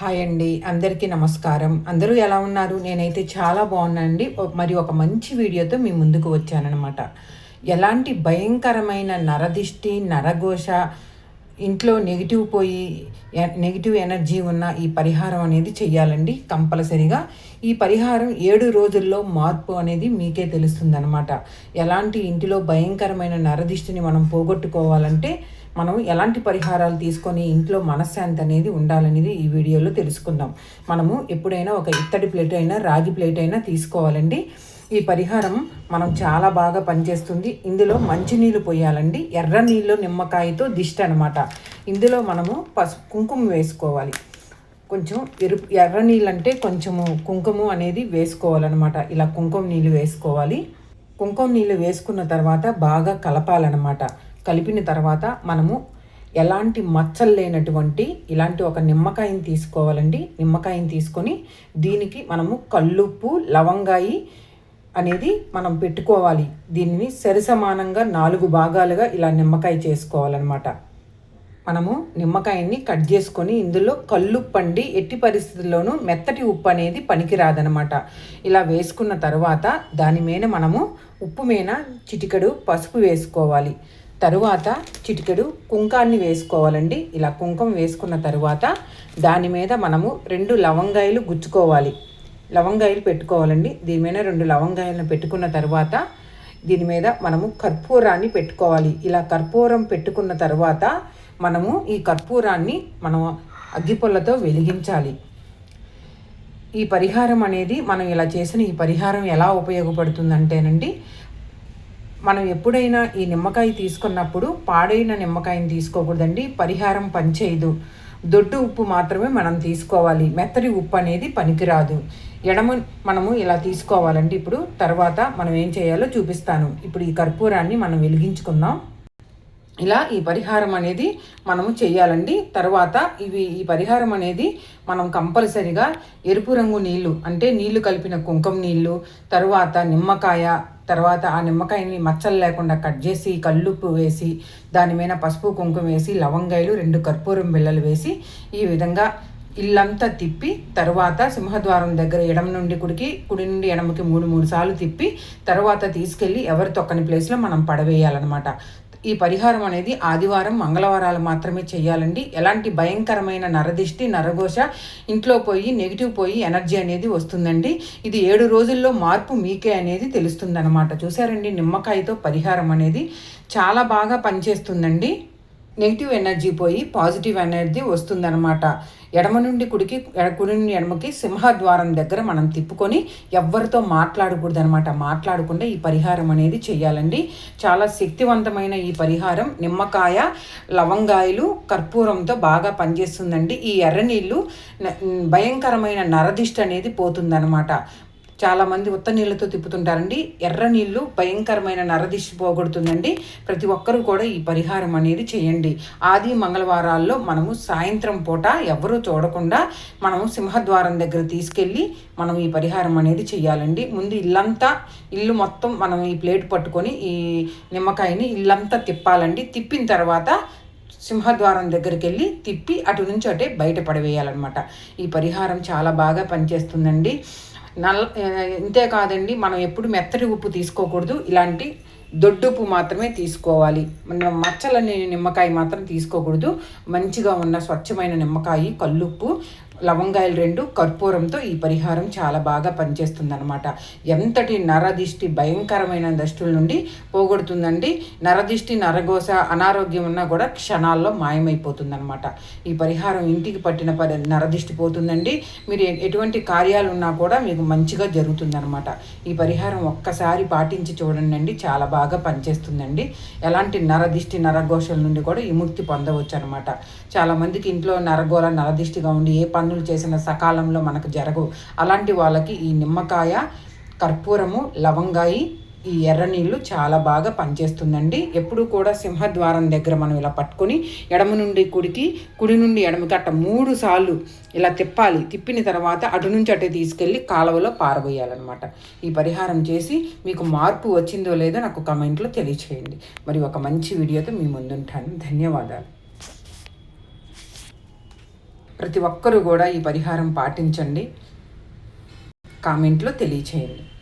Hi అండి, అందరికీ నమస్కారం. అందరూ ఎలా ఉన్నారు? నేనైతే చాలా బాగున్నానండి. మరి ఒక మంచి వీడియోతో మీ ముందుకు వచ్చానన్నమాట. ఎలాంటి భయంకరమైన నరదిష్టి, నరఘోష, ఇంట్లో నెగిటివ్ ఎనర్జీ ఉన్న ఈ పరిహారం అనేది చెయ్యాలండి కంపల్సరీగా. ఈ పరిహారం 7 రోజుల్లో మార్పు అనేది మీకే తెలుస్తుందన్నమాట. ఎలాంటి ఇంటిలో భయంకరమైన నరదిష్టిని మనం పోగొట్టుకోవాలంటే మనం ఎలాంటి పరిహారాలు తీసుకొని ఇంట్లో మనశ్శాంతి అనేది ఉండాలనేది ఈ వీడియోలో తెలుసుకుందాం. మనము ఎప్పుడైనా ఒక ఇత్తడి ప్లేట్ అయినా రాగి ప్లేట్ అయినా తీసుకోవాలండి. ఈ పరిహారం మనం చాలా బాగా పనిచేస్తుంది. ఇందులో మంచినీళ్ళు పోయాలండి. ఎర్ర నీళ్ళు నిమ్మకాయతో దిష్టి అనమాట. ఇందులో మనము కుంకుమ వేసుకోవాలి. కొంచెం ఎర్ర నీళ్ళు అంటే కొంచెము కుంకుమ అనేది వేసుకోవాలన్నమాట. ఇలా కుంకుమ నీళ్ళు వేసుకోవాలి. కుంకుమ నీళ్ళు వేసుకున్న తర్వాత బాగా కలపాలన్నమాట. కలిపిన తర్వాత మనము ఎలాంటి మచ్చలు లేనటువంటి ఇలాంటి ఒక నిమ్మకాయని తీసుకోవాలండి. నిమ్మకాయని తీసుకొని దీనికి మనము కల్లుప్పు, లవంగాయి అనేది మనం పెట్టుకోవాలి. దీనిని సరిసమానంగా 4 భాగాలుగా ఇలా నిమ్మకాయ చేసుకోవాలన్నమాట. మనము నిమ్మకాయని కట్ చేసుకొని ఇందులో కల్లుప్పండి, ఎట్టి పరిస్థితుల్లోనూ మెత్తటి ఉప్పు అనేది పనికిరాదనమాట. ఇలా వేసుకున్న తర్వాత దాని మీద మనము ఉప్పు మీద చిటికెడు పసుపు వేసుకోవాలి. తరువాత చిటికెడు కుంకాన్ని వేసుకోవాలండి. ఇలా కుంకుమ వేసుకున్న తరువాత దాని మీద మనము 2 లవంగాయలు గుచ్చుకోవాలి. లవంగాయలు పెట్టుకోవాలండి. దీని మీద 2 లవంగాయలను పెట్టుకున్న తర్వాత దీని మీద మనము కర్పూరాన్ని పెట్టుకోవాలి. ఇలా కర్పూరం పెట్టుకున్న తర్వాత మనము ఈ కర్పూరాన్ని మనం అగ్గిపుల్లతో వెలిగించాలి. ఈ పరిహారం అనేది మనం ఇలా చేసిన ఈ పరిహారం ఎలా ఉపయోగపడుతుందంటేనండి, మనం ఎప్పుడైనా ఈ నిమ్మకాయ తీసుకున్నప్పుడు పాడైన నిమ్మకాయని తీసుకోకూడదండి. పరిహారం పనిచేయదు. దొడ్డు ఉప్పు మాత్రమే మనం తీసుకోవాలి. మెత్తడి ఉప్పు అనేది పనికిరాదు. మనము ఇలా తీసుకోవాలండి. ఇప్పుడు తర్వాత మనం ఏం చేయాలో చూపిస్తాను. ఇప్పుడు ఈ కర్పూరాన్ని మనం వెలిగించుకుందాం. ఇలా ఈ పరిహారం అనేది మనము చేయాలండి. తర్వాత ఈ పరిహారం అనేది మనం కంపల్సరిగా ఎరుపు రంగు నీళ్ళు అంటే నీళ్లు కలిపిన కుంకుమ నీళ్ళు, తర్వాత నిమ్మకాయ, తర్వాత ఆ నిమ్మకాయని మచ్చలు లేకుండా కట్ చేసి కల్లుప్పు వేసి దాని మీద పసుపు కుంకుమ వేసి లవంగాయలు 2 కర్పూరం బిళ్ళలు వేసి ఈ విధంగా ఇల్లంతా తిప్పి తర్వాత సింహద్వారం దగ్గర ఎడమ నుండి కుడికి, కుడి నుండి ఎడమకి 3 సార్లు తిప్పి తర్వాత తీసుకెళ్ళి ఎవరి తొక్కని ప్లేస్లో మనం పడవేయాలన్నమాట. ఈ పరిహారం అనేది ఆదివారం, మంగళవారాలు మాత్రమే చేయాలండి. ఎలాంటి భయంకరమైన నరదిష్టి, నరఘోష ఇంట్లో నెగిటివ్ ఎనర్జీ అనేది వస్తుందండి. ఇది 7 రోజుల్లో మార్పు మీకే అనేది తెలుస్తుందన్నమాట. చూసారండి, నిమ్మకాయతో పరిహారం అనేది చాలా బాగా పనిచేస్తుందండి. నెగిటివ్ ఎనర్జీ పోయి పాజిటివ్ ఎనర్జీ వస్తుందన్నమాట. ఎడమ నుండి కుడి నుండి ఎడమకి సింహద్వారం దగ్గర మనం తిప్పుకొని ఎవ్వరితో మాట్లాడకూడదు అనమాట. మాట్లాడకుండా ఈ పరిహారం అనేది చేయాలండి. చాలా శక్తివంతమైన ఈ పరిహారం నిమ్మకాయ, లవంగాయలు, కర్పూరంతో బాగా పనిచేస్తుందండి. ఈ ఎర్ర నీళ్ళు భయంకరమైన నరదిష్టి అనేది పోతుందన్నమాట. చాలామంది ఉత్త నీళ్ళతో తిప్పుతుంటారండి. ఎర్ర నీళ్ళు భయంకరమైన నరదిష్టి పోగొడుతుందండి. ప్రతి ఒక్కరూ కూడా ఈ పరిహారం అనేది చేయండి. ఆది మంగళవారాల్లో మనము సాయంత్రం పూట ఎవరూ చూడకుండా మనము సింహద్వారం దగ్గర తీసుకెళ్ళి మనం ఈ పరిహారం అనేది చేయాలండి. ముందు ఇల్లు మొత్తం మనం ఈ ప్లేట్ పట్టుకొని ఈ నిమ్మకాయని ఇల్లంతా తిప్పాలండి. తిప్పిన తర్వాత సింహద్వారం దగ్గరికి వెళ్ళి తిప్పి అటు నుంచి అటే బయట పడవేయాలన్నమాట. ఈ పరిహారం చాలా బాగా పనిచేస్తుందండి. ఇంతే కాదండి, మనం ఎప్పుడు మెత్తటి ఉప్పు తీసుకోకూడదు. ఇలాంటి దొడ్డుప్పు మాత్రమే తీసుకోవాలి. మచ్చలని నిమ్మకాయ మాత్రం తీసుకోకూడదు. మంచిగా ఉన్న స్వచ్ఛమైన నిమ్మకాయ, కల్లుప్పు, లవంగాయలు 2, కర్పూరంతో ఈ పరిహారం చాలా బాగా పనిచేస్తుందన్నమాట. ఎంతటి నరదిష్టి, భయంకరమైన దష్టుల నుండి పోగొడుతుందండి. నరదిష్టి, నరఘోష, అనారోగ్యం ఉన్నా కూడా క్షణాల్లో మాయమైపోతుందన్నమాట. ఈ పరిహారం ఇంటికి పట్టిన నరదిష్టి పోతుందండి. మీరు ఎటువంటి కార్యాలు ఉన్నా కూడా మీకు మంచిగా జరుగుతుందన్నమాట. ఈ పరిహారం ఒక్కసారి పాటించి చూడండి, చాలా బాగా పనిచేస్తుందండి. ఎలాంటి నరదిష్టి, నరఘోషల నుండి కూడా విముక్తి పొందవచ్చు అనమాట. చాలామందికి ఇంట్లో నరదిష్టిగా ఉండి ఏ పనులు చేసిన సకాలంలో మనకు జరగవు. అలాంటి వాళ్ళకి ఈ నిమ్మకాయ, కర్పూరము, లవంగాయి, ఈ ఎర్ర నీళ్ళు చాలా బాగా పనిచేస్తుందండి. ఎప్పుడు కూడా సింహద్వారం దగ్గర మనం ఇలా పట్టుకొని ఎడమ నుండి కుడికి, కుడి నుండి ఎడమకి అట్ట 3 సార్లు ఇలా తిప్పాలి. తిప్పిన తర్వాత అటు నుంచి అటే తీసుకెళ్ళి కాలువలో పారబోయాలన్నమాట. ఈ పరిహారం చేసి మీకు మార్పు వచ్చిందో లేదో నాకు కమెంట్లో తెలియచేయండి. మరి ఒక మంచి వీడియోతో మీ ముందుంటాను. ధన్యవాదాలు. ప్రతి ఒక్కరూ కూడా ఈ పరిహారం పాటించండి. కామెంట్లో తెలియచేయండి.